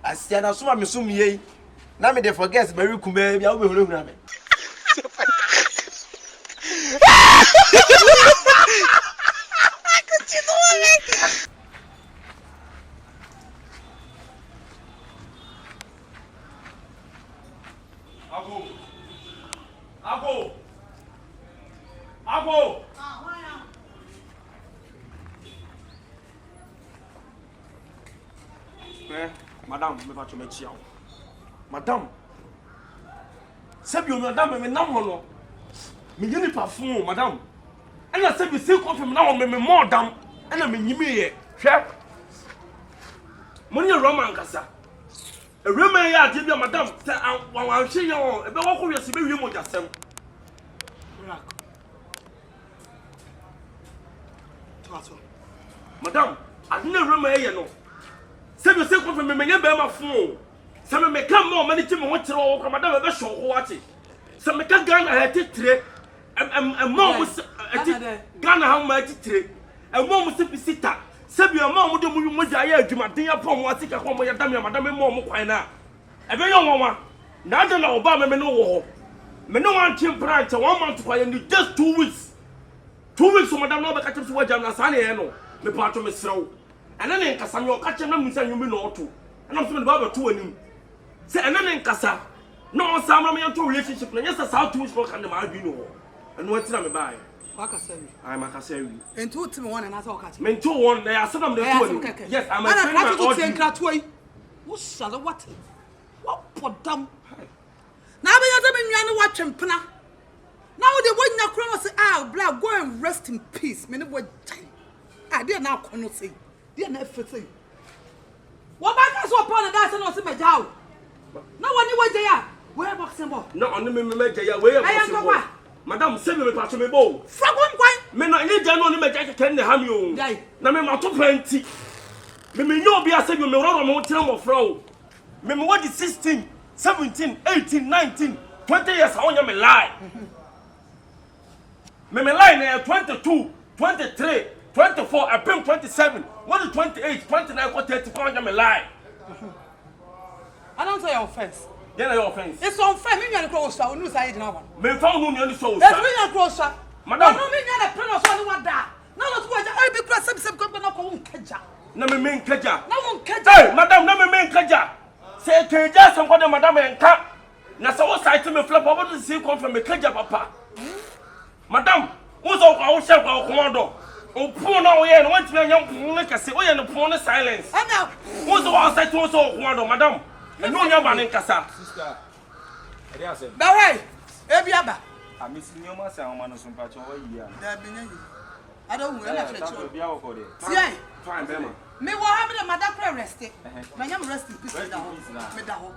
Asiana suma me sum ye. Na me dey forget very kume bia wo be hunu hunu me. Abo. Madam, me va me chia. Madam. Sebi o madam me nam no. Me yini parfum, madam. Ena sebi se confirm na o me more dam. Ena me nyimi ye. Hwe. Money Roman kasa. E Roman ya ade bia madam, se wan hwe ye o, e be wo ko wiase be wie mo jasem. Madam, I didn't remember you know. Say you say confirm me nya be ma fun. Say me come more money to me want to o madam be show ko ati. Say me ka Ghana ha titire. Mom Ghana ha ma titire. Mom se bisita. Say be mom mo de mo ya adwumaden ya pom ati ka ko mo ya dam ya madam mom kwan na. E be yo wonwa. Na de na oba me no wo ho. Me no wan team branch 1 month kwa you just 2 weeks. 2 weeks so madam no be ka tip so wajam na sa na ye no. Me pato me srew. Ena ne nkasa me okache na musa nwumi no oto. Ena so me baba to anim. Se ena ne nkasa no sama me to relationship na yes sa 2 weeks for kan ma adwi no. Eno atina me bai. Waka sawi. I maka sawi. Ento timi won na sa okache. Me to won na ya sadam de to anim. Yes, I'm a friend of all. Ana ka to yi. Wo sala what? What podam. Na be ya me nwa ne watwempena. Now they would not cross say, ah, black, go and rest in peace. Me no boy time. I did not call say. Dear everything. What back us upon that and also my jow. No one you were there. Where boxing ball? No, on the me where boxing. Madam, send me part of me bow. From one point. Me no need to know me jacket can ham you. Na me ma to plenty. Me no be as you me run on tell mo fro. Me what is 16, 17, 18, 19, 20 years I want me lie. Me line here 22, 23, 24, I bring 27, what is 28, 29, 30, me lie. I don't say your offense. Yeah, your offense. It's unfair. Me and close shot. No say now one. Me found no near so. Let's me and close shot. Madam, no me and a plan of what that. Now let's watch. I be press some come na ko unkaja. Na me men kaja. Na unkaja. Hey, madam, na me men kaja. Say kaja some ko madam enka. Na so site me flip over to see come from me kaja papa. Madam, who's our chef or commando? Oh, poor now, we are want to young like I say, we are the poor silence. And now, who's our side to also commando, madam? And no young man in Casa. Sister, Barry, Ebiaba. I miss you, my son, one of some patch over here. I don't know. Yeah, fine, Bema. Me will have a madam rested. My young resting peace with the whole.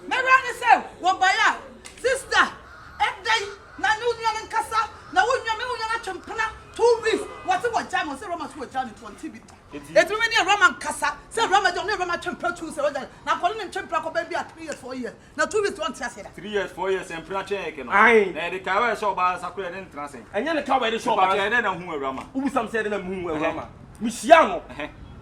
Maybe I say, what by ya, sister, every day. Na nunya nkasa na wonya me wonya na chempena 2 weeks what time say Roman to jam 20 bit it me ne Roman kasa say Roman don Roman chempena 2 say na ko ne chempena ko ba bia 3 years 4 years na 2 weeks want say 3 years 4 years empena check no na de ka wa show ba sakura ne ntrase enya ne ka wa de show ba na hu Roman ubu sam say na hu Roman mi sia no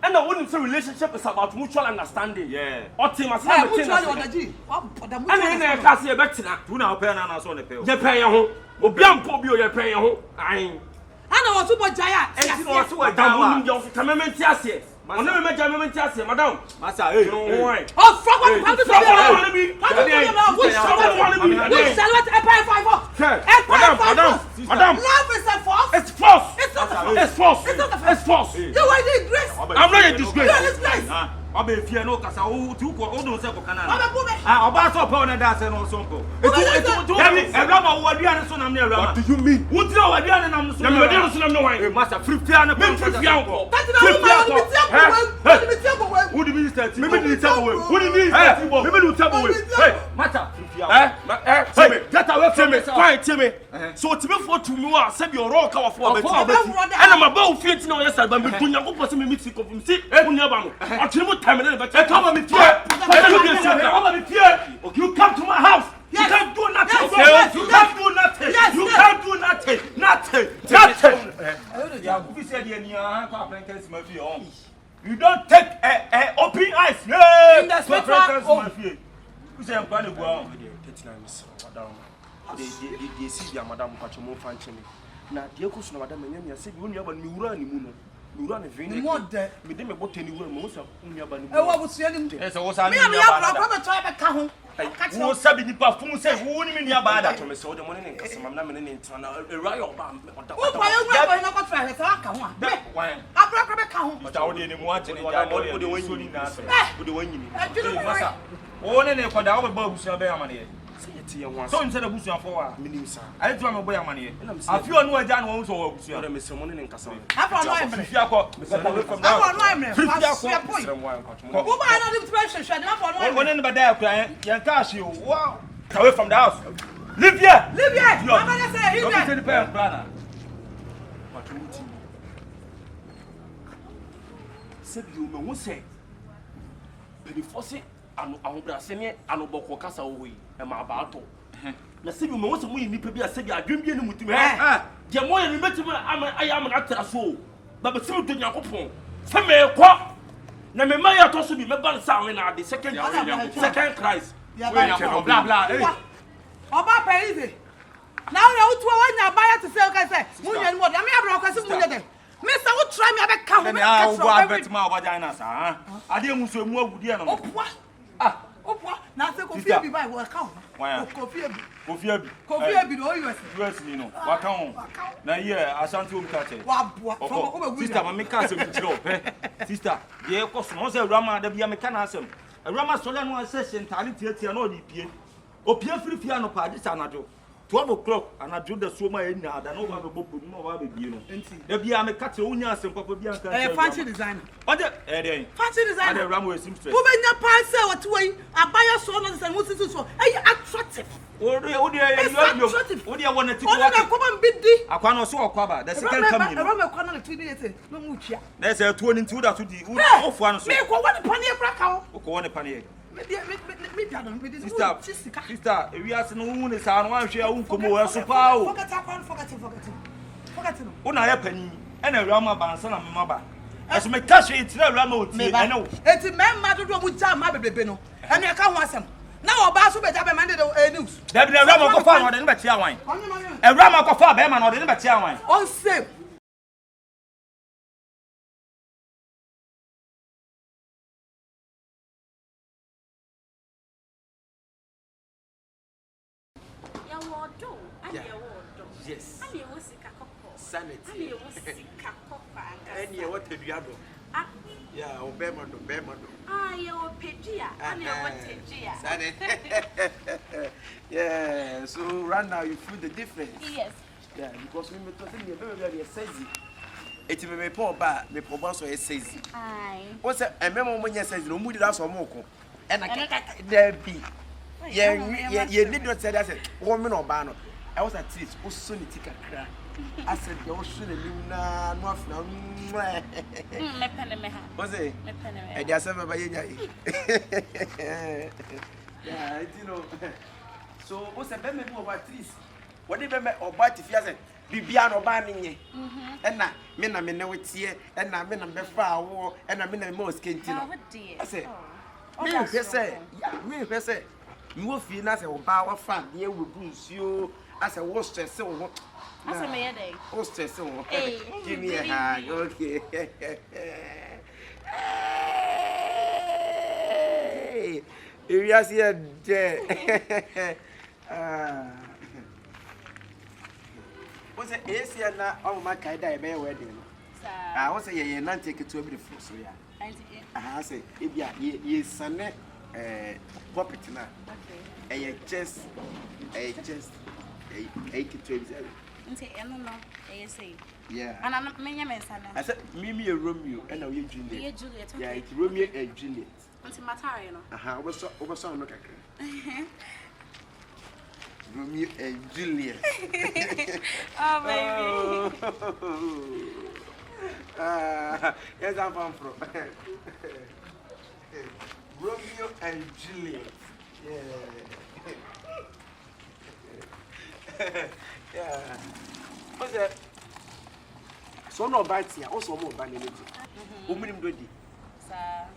and the one relationship is about mutual understanding. Yeah. Or team as mutual understanding. And then I can see a better. Do now pay na so ne pay. Je pay ho. Obi ampo bi o je pay ho. Ayin. Ana wo so bo jaya. E ti wo so wa jaya. Yo kamementi ase. Ona me meja mementi ase, madam. Masa eh. Oh, fuck what how do you be? How do you know? Which salad a pay 5. Madam. Love is a force. It's false. It's not a force. It's false. It's not a force. It's false. You are a disgrace. I'm not a disgrace. You are a disgrace. Obe fear no kasa o tu ko o don se ko kana ah oba so pa ona da se no so ko etu Rama wo aduane so nam ne Rama what do you mean wo ti o aduane nam so na me aduane so nam ne wan master free fear no free fear ko who the minister me me table we who the minister me me do table we hey master free fear get away from me fine tell me so ti me for to me wa se bi oro ka wa for abeti and am about fiat na o yes ba me dunya ko pose me mix ko si unya ba no o time and come me fear. You come to my house. You can't do nothing. You can't do nothing. You can't do nothing. Nothing. You don't take open eyes. Yeah. In the spiritual home. Who say I'm going to go out? 39 miss. Madam. They see their madam Pachomo function. Now, the Okus, madam, and you said, when you have a new run, you run a vein. What the? We didn't about anywhere, most of Union. I was saying, Yes, I was having a try to come. Who said the perfume said, who wouldn't mean your bad? I saw the morning and some of them in a riot bomb. Why not try to come? Why? I brought a count. But I didn't want to What do you mean? Only for the other books of their money. So instead of Busia for Minister, I don't know where money. I feel no done also. Miss Someone in Castle. Wow. Away from the house. Live here. Live here. Said you know, say, Penny Fossey and Brasenia and Oboko Casa away, and my battle. Na se bi mo so mo yi nipa bi ase bi adwem bi ne mutim je mo ye metim I am an actor so ba be sim to Yakopon se me ekọ na me ma ya to so bi me ban sa we na the second Christ blah blah oba pay now na utu wa nya ba ya to say okay say mu nya mo na me abro kwase mu nya dem me say wo try me abeka ho me ka so ba bet ma oba jana sa ade mu so mu agudi e no opwa na se kofi abi ba wo ka ho kofi abi no US ni no waka ho na ye asante o mkache wa boa from ko be wi sister ma me ka se mi kire o sister ye ko so no se awurama da bia me ka na asem awurama so le no se sentale tiatia na o di pie o pie frifia no pa disa anajo 12 o'clock anajo da so ma enya da no ba be bobu no ba be bie no da bia me ka te onya asem papa bia nka fancy design ode dey fancy design ade awurama we sim stress wo benya pa se what way abaya so no se mo sisi so attractive odi wanna take what na come and bid di akwa no so okwaba the second coming no me kwa na 2 days no mu tia na se tuo ni ntu da so di ofu anu so me ko woni pane kra ka ho ko woni pane sister we are no hu ni sa no anhwe a unkomo we so pa o forget no una ya pani e na awurama bansa na me maba eso me ka hwe itira awurama oti e na wo eti me ma dodo mu ja ma bebebe no enu e ka ho asem na oba so be ja be man de news da bi na awurama ko fa no de ne be tia wan awurama ko fa be ma no de ne be tia wan on same yes ani wo sika kokko sanity ani wo sika kokko anga any what eduado yeah obema do ye wo pedua ani wo tedua sanity yeah so right now you feel the difference yes yeah because me to say me very sexy eti me po ba me po ba so sexy ai o say ememo mo nya sexy no mu di da so mo ko e na there be ye need not say that say wo me no ba no I was at least also ni tikakra I said you should na no afna me pene me ha o say me pene me e dia say ba ye nya yeah you know so o say be me do over at least what dey be me oba ti fia say bibia no ba ni nye e na me ne wetie e na me na be fa awo e na me na me o skenti no I say me hwese yeah me hwese me wo fie na say oba wa fa de ewu bunsuo I said, what's stress? I said, me a day. What's stress? Hey, give me a hug, okay. Hey, you are here there. What's the AC and oh my God, I may wedding. I was a year not take it to be the first. So, yeah. I say, if you son, property now. Okay. Just. 8-12. Yeah. And I'm many men. I said, Mimi a Romeo and now you Juliet. Yeah, it's Romeo and Juliet. Until Matariano. Over look Romeo and Juliet. Oh, baby. Yes, I'm from Romeo and Juliet. Yeah. Yeah. What's that? So no bites here. Also more bad energy. Uminim dodi.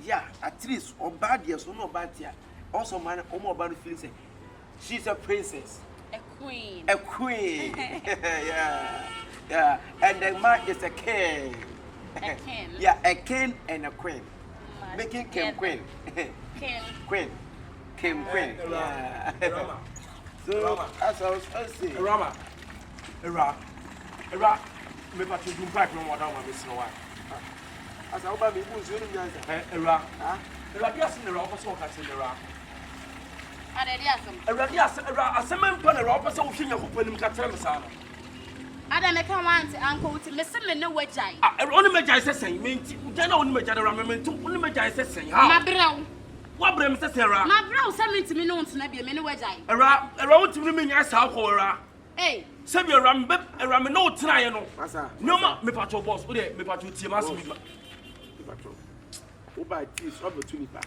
Yeah, at least or bad yes or no bad yeah. Also man about feeling say she's a princess. A queen. A queen. Yeah. And the man is a king. A king. Yeah, a king and a queen. Making king queen. Queen. King queen. Yeah. So as I was first saying. Rama. Me pa tu back no more down my business why. As I open me boots you know Era. Dia sin era opo so ka sin era. Dia asem mpa na era opo so wo hwenya kopanim ka tere me sa no. Ada me kan want uncle to me se me ne wajai. Oni megai sesen me nti. Uja na oni megai era me nti oni megai sesen ha. Ma brew. Wa bre me sesen era. Ma brew se me nti me no ntena bia me ne wajai. Era wotimi me nya sa ko era. Eh. Sabi era me no tena ye no. Masa. No ma me pato boss. O de me pato tie ma se me.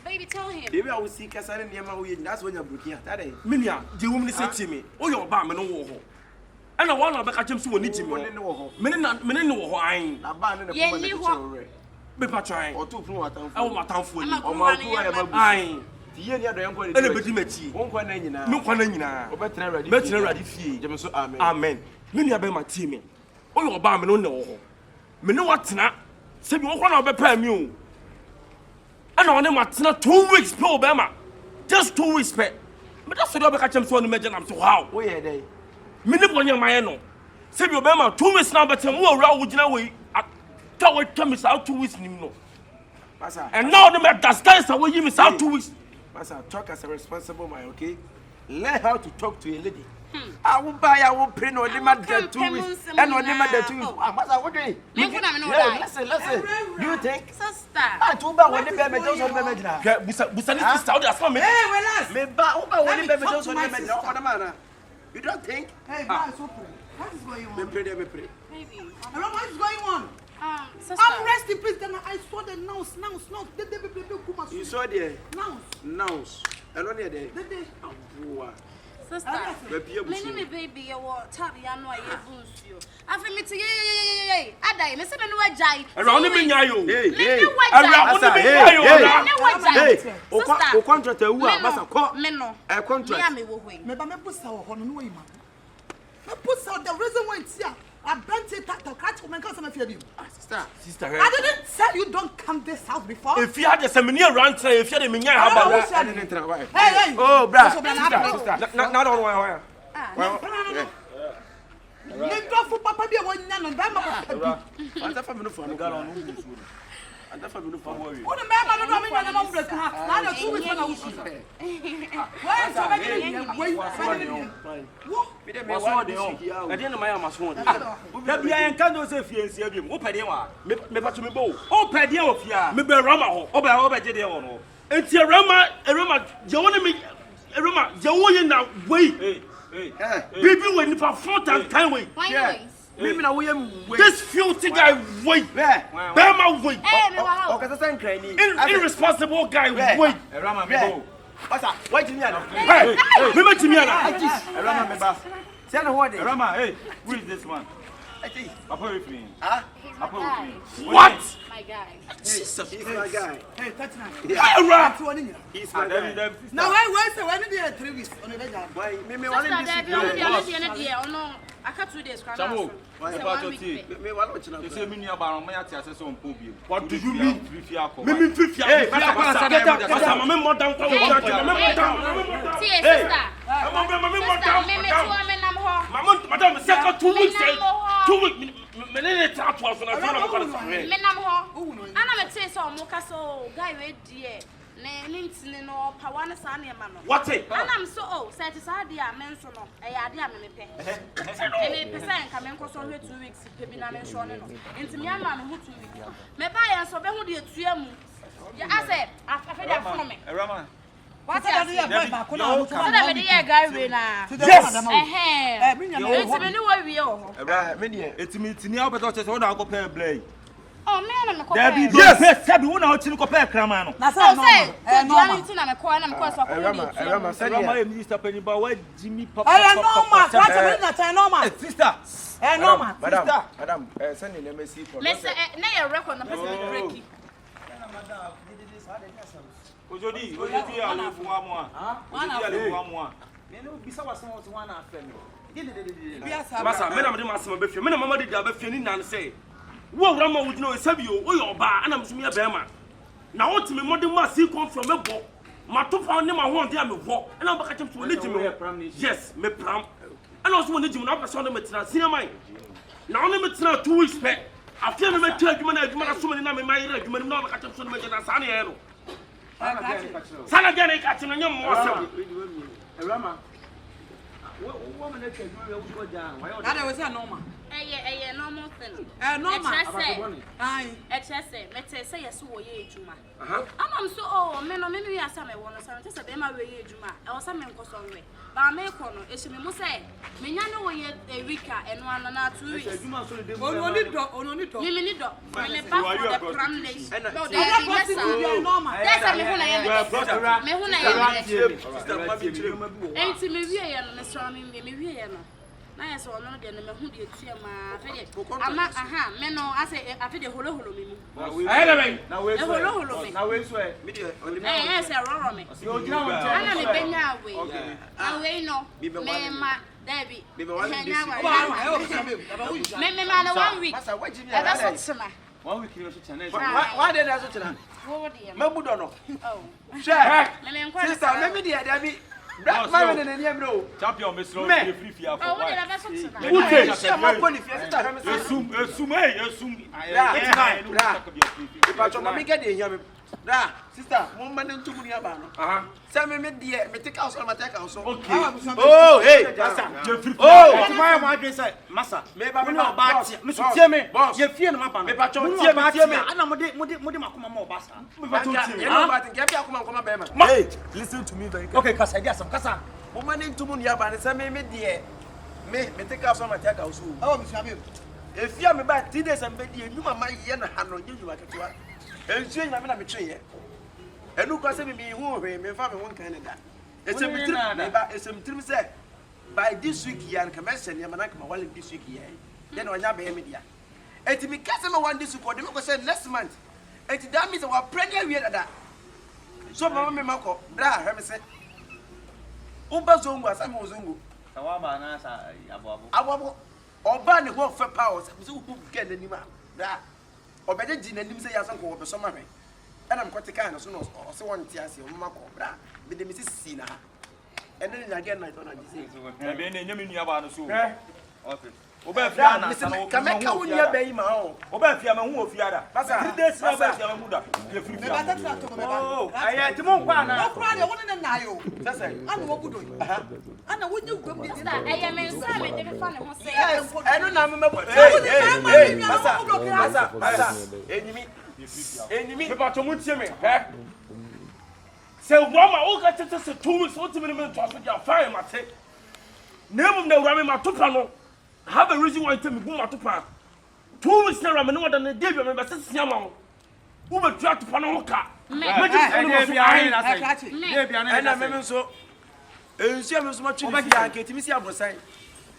Baby, tell him. Baby, I will see Cassandra near my way. That's when you're booking. That day. Minia, the woman said to me, oh, your bar, man, no. And I want to back at him so need to know. Men know who I ain't. A ban in the Pepper trying or 2 floor. I want my town for you. I ain't. Anybody met you. Won't quite no one. Better ready fee. Amen. Minia be my team. Oh, your bar, man, no. Me know what's not. Say you want to prepare me. And on them at 2 weeks per Obama. Just 2 weeks per. But that's what I catch him so imagine I'm so how. Where are they? Minute one young man. Say you Obama 2 weeks now, but more around with your way. I tell me out 2 weeks. And now the man that stands away you miss out 2 weeks. Master, talk as a responsible man, okay? Learn how to talk to a lady. I will buy, I will print or demand 2 weeks. And or demand 2 weeks. Master, what do you? Listen. Do you think? Sister. I told about when the baby does on the Medina. Busani out as for me. Hey, relax. Me ba when the baby does on the Medina. You don't think? Hey, guys, what is going on? Me pray. Baby. What is going on? Sister. I'm resting, please. Then I saw the nose. You saw the nose. And only there. Sister, me baby, you want tap ya no ye boost you. Afi me ti ye. Adai, me se me no wajai. Around me nya yo. Hey. O contract e wu a masa ko. Me no. E contract. Me wo hoi. Me ba me pusa wo hono no we ma. Me pusa the reason why it's here. I bent it to catch women cause I'm fear you. Sister. I didn't tell you don't come this house before. If you had a seminar rant, if you had a minya about I didn't try. Hey. Oh, bra. Sister. Not on why. No. You go for papa be one yan and bama. Anta fa me no fa no galo no. Anta fa me no fa worry. What the man no me na no break ha. Na do 2 weeks na wusu. Why so many? What? Me dem me wa de on. I didn't my amason. Da bia en kan do se fiansia bi wo pede wa. Me pa to me bo. O pede o fia. Me be rama ho. O be gede ho no. Enti rama je woni me rama je wo ye na wei. Baby when you perform time way. Maybe na we This filthy guy wait. Bema wait. O ka say nkran ni. Irresponsible guy wait. Rama me go. Pasa, wait me ana. Hey, me met me ana. Rama me ba. Say na what dey? Rama, hey, who is this man? Papa with me. Papa with me. What? My guy. He's my guy. Hey, that's nice. He's my guy. Now why say when did 3 weeks on the job? Why me Sister, want oh no. I can't 2 days. Chamo. me want to You say me near baron, me ati ase so mpo bi. What do you mean? Me Me fifia. Hey, mama more down. See, sister. Madam, second 2 weeks. 2 weeks. Me ne try to afuna Me nam ho. Ana me say so mo ka so guy we die. Ne ntine no pawa ne sa ne ma no. What it? Ana am so say it sa dia me nso no. E ya dia me pe. E me pe say nka me nko so hwe 2 weeks pe bi na me nso ne no. Enti me ama me hu 2 weeks. Me ba ya so be hu de tua mu. Ya ase afa dia fo me. Rama. What are you boy back on? So that me dey guy we na. Yes. Enti me ni wa wie o. me dey. Etimi tini abeto che so na go pay play. Oh man, me ko. Yes, sabi wo na o tini ko pay krama no. Na say no. No. Na me ko so ko ni. Rama said Rama minister Peniba wa Jimmy Papa. What are you normal? Sister. Normal. Madam, send the MSC for. Me say na your record na person be breaky. Ojodi, ojodi alefu wa mo a. Ojodi alefu wa mo a. Me no bisa wasan wo wana afa me. Masa, me na me de masema be fie. Me na mama de da be fie ni nan say. Wo wura ma wo gina o sabi o, o ye oba, ana msumi ya be ma. Na wo timi modern ma see come from me bo. Ma to fa ne ma ho de am ho. Ana ba ka chem so ne jimi. Yes, me pram. Ana so ne jimi na person na metra senior man. Na on me metra 2 weeks back. Afia me metra adwuma na so me na me mai ra adwuma na ba ka chem so ne me na sa na ye no. Sana gane ka chem nyam mo asem. Rama. What man that you go down? Why That was a normal. Normal thing. Normal. Aye. Me say yes wo ye ejuma. Am so oh me no me wi asa me wono so te say be ma we ye ejuma. E wo sa me nkoso we. Ba me ko no e me mu say me nya no wo ye wika eno ana na 2 weeks. Ejuma so de Only do. Me ni do. Me back for the pram nation. No, they Yes, normal. that's me hu na ye. Me hu na ye. Sister ma bi chire. Enti me wie ye no me so me wie ye no. Na yes ono no de no me hu de etua ma afede ama aha me no ase afede holo me mu Ayi le ben. na we so holo me na we so Me de se roro me you gina won tell ana me benya we na we no me ma Debbie me ma na 1 week masa waji mi ebe so tsema 1 week ni so channel why dey that so channel wo de me budo no oh share me nkwa sister me me dey there bi black man na ni bro champion me slow free fia oh for wo de why ebe so tsema Ute. share mo poli fia sister me esum If I me get here me da sister mo man ntumu ni aba no say me dey me take house on my take house Okay. oh hey masa oh my my say massa me ba me no no ba tie me so tie me ye fie no maba me pa cho tie me ana mode makoma ma oba sa me pa cho tie you know what get akoma nkoma be ma hey listen to me very okay kasa dia sam kasa mo man ntumu ni aba ne say me dey me take house on my take house oh me sabe if you me ba 3 days am be dey nyuma ma ye na ha no nyu aketewa ensu nya me na me twe enu kwa se me hu hwe me fa me won kan da esem trim me ba esem trim say by this week yan ka mention ya manaka ma wale this week ya then onya be me dia eti me kase me one this week or dem go say next month eti that means our premier we da so mama me mako bra hwe me say umba zongo asa me zongo Tawaba na sa abo. abo oba ne ho fa power se hu get nanim a bra obeje gi nanim se ya san ko obeso ma hwe ana mkote kan no so no se won ti ase o mama ko bra be de me sisi na ha ene ni again night on agi say e be ne nyame nua ba no so Okay. oba fia na sa no kameka wunya be yi ma o oba fia ma hu ofia da Masa. 3 days na oba fia ma mu da ye free Me ba fia ta to me ba. oh aye ti mo kwa na No kura de won na yo. sasa Ana wo budo. Ana wo nyu gwam di. eye me nsa me de me fa ne ho se yes enu na me mebo masa enimi Me pa cho mu tie me. Se wo ma o ka tete se 2 weeks o timi me to aso dia fine mate. Name na wura me ma topa no. Have a reason why tell me go ma topa. 2 weeks na me no wada na dey me be se sia ma ho. Wo be tua topa no ho ka. Me ji se no so ai. ena me nso ensu me nso ma twi fi ya nketimi si abrosan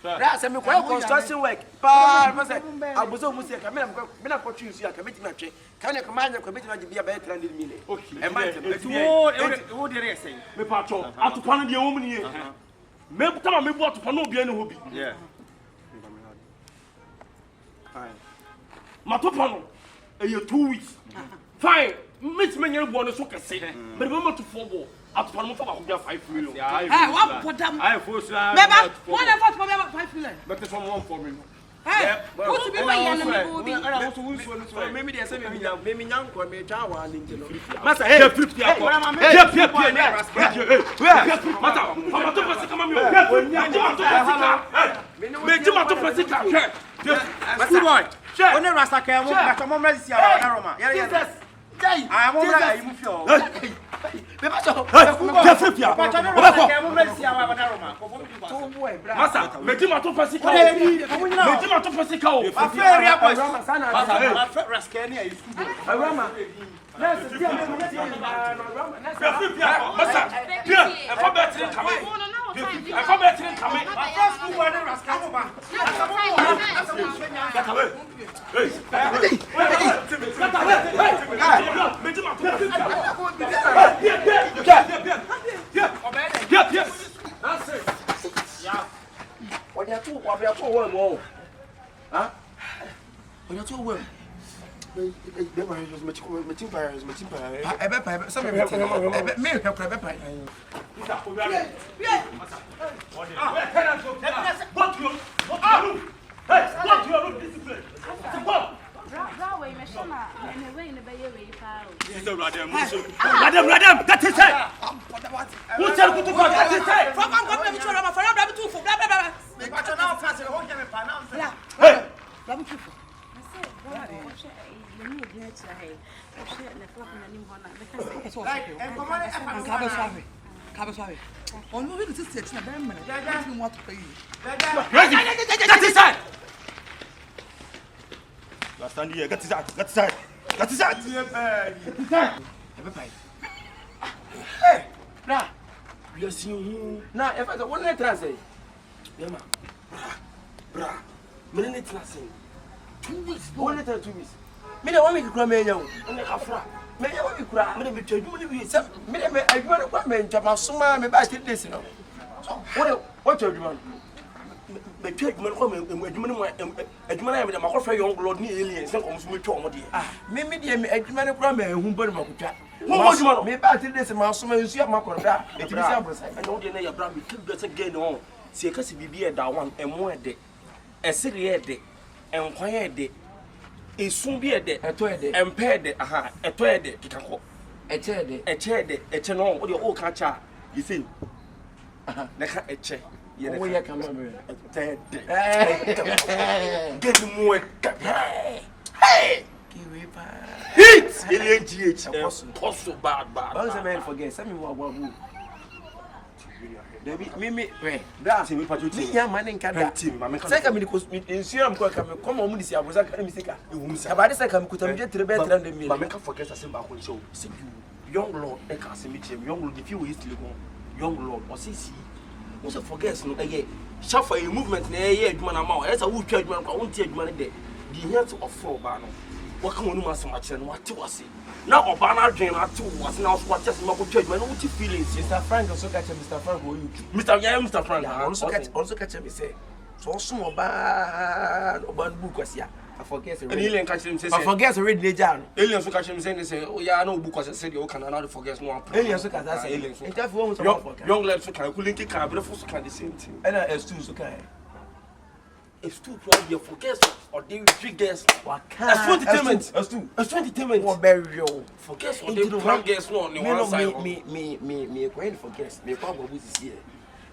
ra se me kwa construction work pa ma se abozo mu se ka me na ko twi nsu ya ka metimi atwe ka ne ka manya ko metimi agibia be 300 million Okay. e man wo de re say Me pa cho atopa no de wo mu ni. Me kama me bu atopa no obi ani ho bi. Yeah. Ma topa no e ye 2 weeks. Fine. Me ti me nyere bo no so kese. But be mo to for bo. Atopa no mo fa ba ko bia 5 million. Eh, wa podam. I force na Me ba, won na fa to me ba 5 million. But this one won for me. Eh, what to be my yan me go bi. ana wo so wo so me de se me nyan ko me twa wa ni ntino massa hey ye free fia for Mata, papa to pasi kama mi o. Me ti ma to pasi ka. school boy one rasta ka mo ka mo mra sia wa na roma Jesus jai I mo mra ayi mu fio me ba so Je free fia. ka mo mra sia wa na roma ko to boy bra Masa, me ti ma to pasi ka. Me ti ma to pasi ka o. afa area boys Rama sana afa rasta ni ayi school boy Rama na se dia me Rama Je free fia. Masa, pia, e fa be tire kame. E fa be tire kame. afa school boy ni rasta ko ba Get away. Hey. Me ti ma to pasi ka. wo ha oya to wo be ma just me chimpa ebe pa some me me hwekra be pa Isa o bia masa what you hey what you are discipline what Bra we me shona me we ne be ye we pa o Madam, that is it. Who tell you to go? That is it. From come me chora ma fara bra tu fo bla bla bla. Me pa chona o fase ho je me pa na Yeah. Hey. Bra tu fo. On will sit in a very minute. I want to pay you. That is it. You stand here. That is it. That is it. That is it. Hey, nah. You see you. Nah, if I one let us say. Yeah, ma. Bra. Me need to say. 2 weeks. One let 2 weeks. Me dey want me kura me nya o. Me afra. Me dey want me kura. Me dey be twadum ni wi. Se me dey me adwuma no kwa me ntama soma me ba 3 days no. What adwuma no? Me twadum no kwa me adwuma no adwuma na me dey makofra young lord ni alien se kom so me twa omo de. Me dey me adwuma no kwa me hu bari makotwa. Mo adwuma no. Me ba 3 days ma soma nsu ya makorda. E ti bi se abrosa. And no dey na ya bra me tell you say gain on. Se ka se bibi e da one emo e de. Esiri e de. Enkwan e de. Esun bi e de. Eto e de. Empe de. Aha. Eto e de. Kikako. Eche de. Eche de. Eche no. O de o ka cha. You see. Aha. Na ka eche. O ye ka ma me. Eche de. Get mu e ka. Hey. Kiwi pa. Hit. Alien GH. Posso bad. How say man forget? Say me wa. Me da se me patriote me ya man nka da say ka me ko insuram ko ka me come on mu disi abosa ka me sika ehum sa ba de say ka me kuta me je 300 million ba me ka forget say ba ko show say young lord e ka se me chem young lord if you is still go young lord o say see o say forget no eh shafa a movement na eh adwuma na ma o say wo twa adwuma ko won ti adwuma ne de di here to offer ba no wo ka wonu masem a kire no wate wase na oba na adwen na ate wase na so wate ma ko twa adwuma no wuti feelings Mr. Frank also catch Mr. Frank go you Mr. Frank also catch me say so oba bu kwasia I forget already catch him say I forget already leja no alien so catch him say oh ya na obu kwase say dey o can na forget no alien so catch say alien so interview won so young lad so can kulinki can be so can the same thing and S2 so can it's too proud you forget or they triggers that's entertainment that's entertainment what very real forget or they plan guess no on one side me going to forget me kwa go this here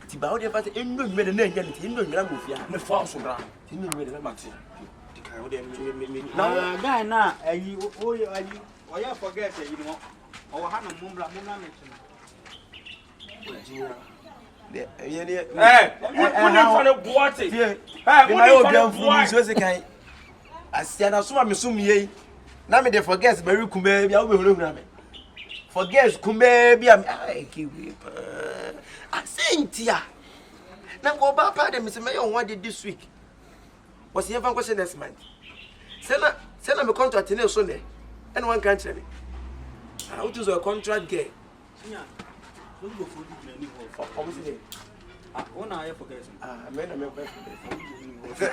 ti ba o dey fast enu me na nya ni enu me na go fia me fa so bra enu me na mate ti kan o dey me na guy na ayi o ya forget you know o ha no mumbla me chino Asiana suma me sum ye na me dey forget very kumbe bia wo be hunu me forget kumbe bia ai kiwi asentia na go ba pa dem say me yon one this week was here fan question next month say na me contract ne so ne and one can tell me how to a contract girl so go for the obviously I forget. me forget.